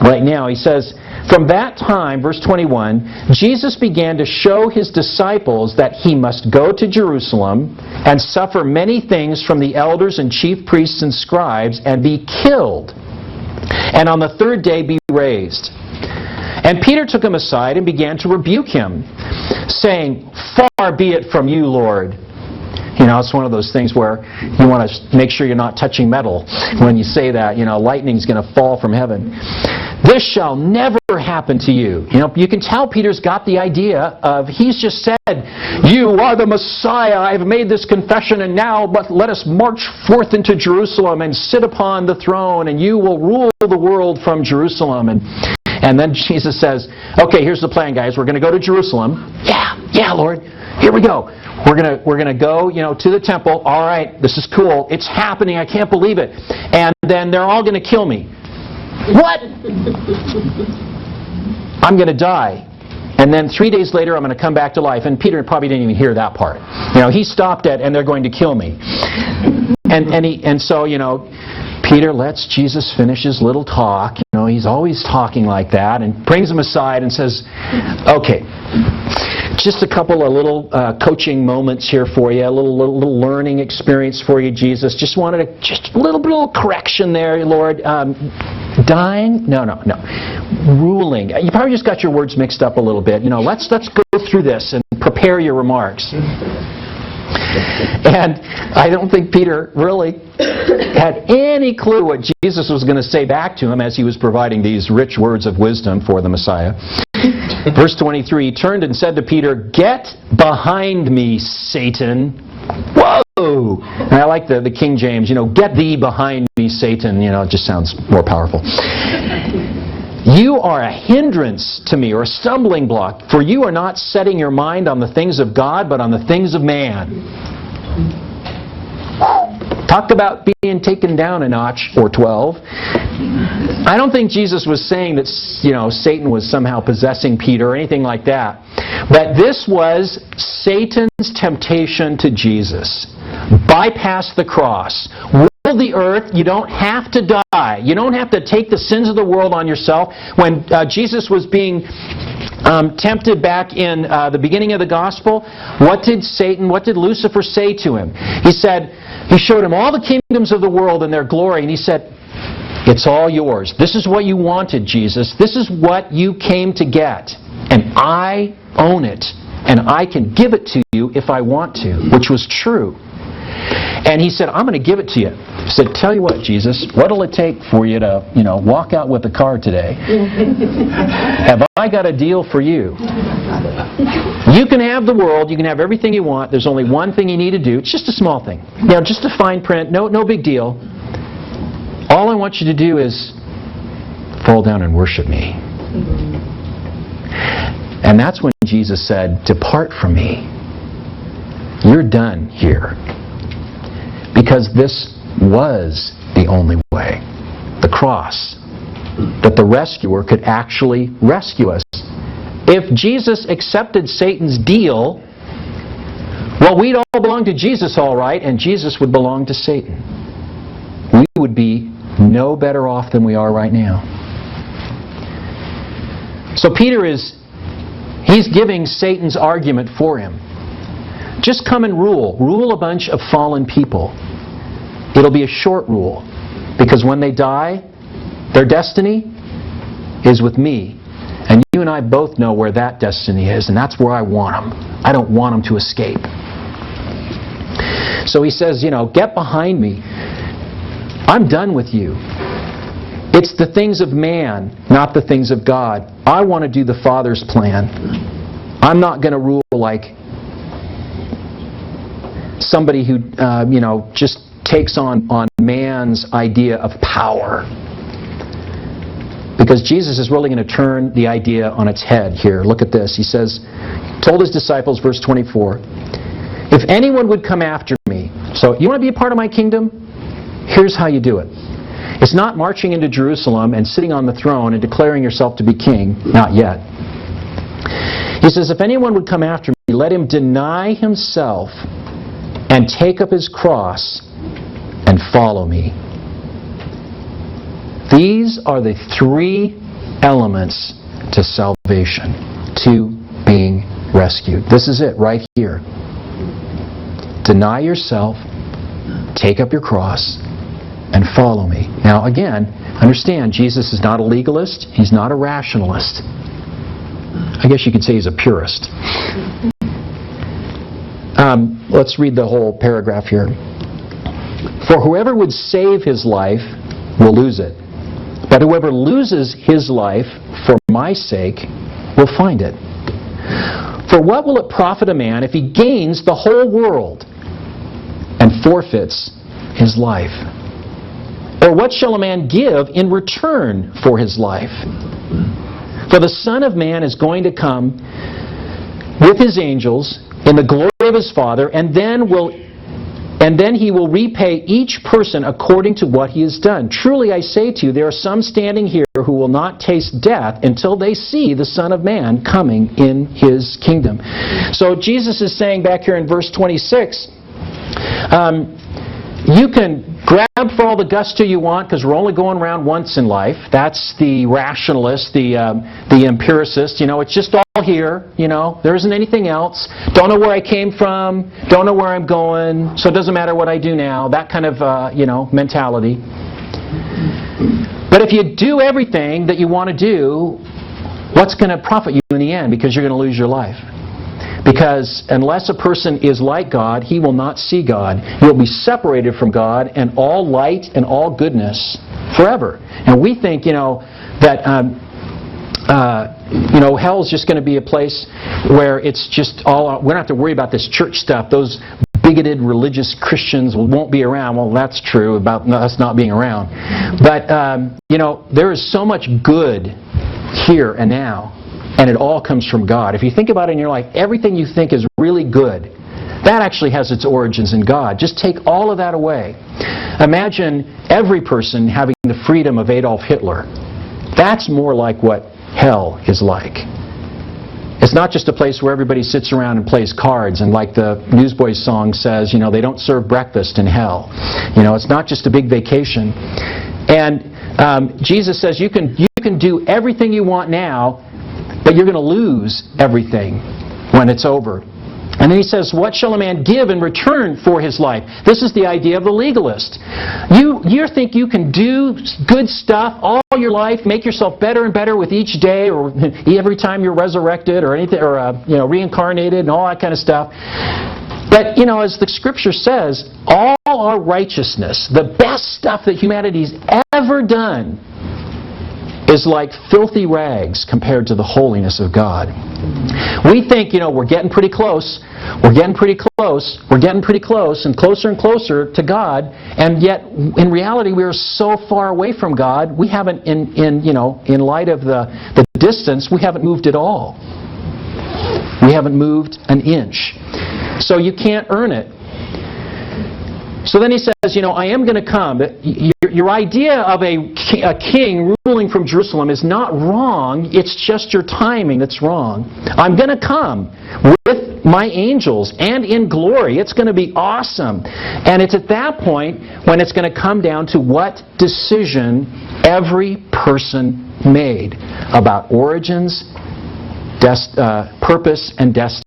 right now. He says, from that time, verse 21, Jesus began to show his disciples that he must go to Jerusalem and suffer many things from the elders and chief priests and scribes and be killed, and on the third day be raised. And Peter took him aside and began to rebuke him, saying, Far be it from you, Lord. You know, it's one of those things where you want to make sure you're not touching metal when you say that. You know, lightning's going to fall from heaven. This shall never happen to you. You know, you can tell Peter's got the idea of, he's just said, you are the Messiah. I've made this confession, and now let us march forth into Jerusalem and sit upon the throne, and you will rule the world from Jerusalem. And then Jesus says, okay, here's the plan, guys. We're going to go to Jerusalem. Yeah, Lord. Here we go. We're gonna go, to the temple. All right, this is cool. It's happening. I can't believe it. And then they're all going to kill me. What? I'm going to die. And then 3 days later, I'm going to come back to life. And Peter probably didn't even hear that part. He stopped at, and they're going to kill me. And so Peter lets Jesus finish his little talk. He's always talking like that, and brings him aside and says, okay, just a couple of little coaching moments here for you, a little learning experience for you, Jesus. Just wanted a little correction there, Lord. Dying? No. Ruling. You probably just got your words mixed up a little bit. Let's go through this and prepare your remarks. And I don't think Peter really had any clue what Jesus was going to say back to him as he was providing these rich words of wisdom for the Messiah. Verse 23, he turned and said to Peter, Get behind me, Satan. Whoa! And I like the King James, get thee behind me, Satan. It just sounds more powerful. You are a hindrance to me, or a stumbling block, for you are not setting your mind on the things of God, but on the things of man. Talk about being taken down a notch or 12. I don't think Jesus was saying that, Satan was somehow possessing Peter or anything like that. But this was Satan's temptation to Jesus. Bypass the cross. Rule the earth. You don't have to die. You don't have to take the sins of the world on yourself. When Jesus was being tempted back in the beginning of the gospel, what did Lucifer say to him? He showed him all the kingdoms of the world and their glory, and he said, it's all yours. This is what you wanted, Jesus. This is what you came to get. And I own it. And I can give it to you if I want to, which was true. And he said, I'm going to give it to you. He said, tell you what, Jesus, what'll it take for you to, walk out with the car today? Have I got a deal for you? You can have the world, you can have everything you want. There's only one thing you need to do. It's just a small thing. Just a fine print, no big deal. All I want you to do is fall down and worship me. And that's when Jesus said, depart from me. You're done here. Because this was the only way, the cross, that the rescuer could actually rescue us. If Jesus accepted Satan's deal, well, we'd all belong to Jesus all right, and Jesus would belong to Satan. We would be no better off than we are right now. So Peter he's giving Satan's argument for him. Just come and rule. Rule a bunch of fallen people. It'll be a short rule. Because when they die, their destiny is with me. And you and I both know where that destiny is. And that's where I want them. I don't want them to escape. So he says, get behind me. I'm done with you. It's the things of man, not the things of God. I want to do the Father's plan. I'm not going to rule like somebody who, just takes on man's idea of power. Because Jesus is really going to turn the idea on its head here. Look at this. He says, told his disciples, verse 24, if anyone would come after me, so you want to be a part of my kingdom? Here's how you do it. It's not marching into Jerusalem and sitting on the throne and declaring yourself to be king. Not yet. He says, if anyone would come after me, let him deny himself and take up his cross and follow me. These are the three elements to salvation, to being rescued. This is it right here. Deny yourself, take up your cross, and follow me. Now again, understand, Jesus is not a legalist. He's not a rationalist. I guess you could say he's a purist. Let's read the whole paragraph here. For whoever would save his life will lose it. But whoever loses his life for my sake will find it. For what will it profit a man if he gains the whole world and forfeits his life? Or what shall a man give in return for his life? For the Son of Man is going to come with his angels in the glory of his Father, and then he will repay each person according to what he has done. Truly I say to you, there are some standing here who will not taste death until they see the Son of Man coming in his kingdom. So Jesus is saying back here in verse 26, you can grab for all the gusto you want because we're only going around once in life. That's the rationalist, the empiricist. It's just all here. There isn't anything else. Don't know where I came from. Don't know where I'm going. So it doesn't matter what I do now. That kind of mentality. But if you do everything that you want to do, what's going to profit you in the end? Because you're going to lose your life. Because unless a person is like God, he will not see God. He'll be separated from God and all light and all goodness forever. And we think, that hell's just going to be a place where it's just all. We don't have to worry about this church stuff. Those bigoted religious Christians won't be around. Well, that's true about us not being around. But there is so much good here and now. And it all comes from God. If you think about it in your life, everything you think is really good, that actually has its origins in God. Just take all of that away. Imagine every person having the freedom of Adolf Hitler. That's more like what hell is like. It's not just a place where everybody sits around and plays cards, and like the Newsboys song says, they don't serve breakfast in hell. It's not just a big vacation. And Jesus says you can do everything you want now, but you're going to lose everything when it's over. And then he says, what shall a man give in return for his life? This is the idea of the legalist. You think you can do good stuff all your life, make yourself better and better with each day, or every time you're resurrected, or anything, or reincarnated, and all that kind of stuff. But as the Scripture says, all our righteousness, the best stuff that humanity's ever done, is like filthy rags compared to the holiness of God. We think, we're getting pretty close. We're getting pretty close. We're getting pretty close and closer to God. And yet, in reality, we are so far away from God. We haven't, in light of the distance, we haven't moved at all. We haven't moved an inch. So you can't earn it. So then he says, I am going to come. Your idea of a king ruling from Jerusalem is not wrong. It's just your timing that's wrong. I'm going to come with my angels and in glory. It's going to be awesome. And it's at that point when it's going to come down to what decision every person made about origins, purpose, and destiny.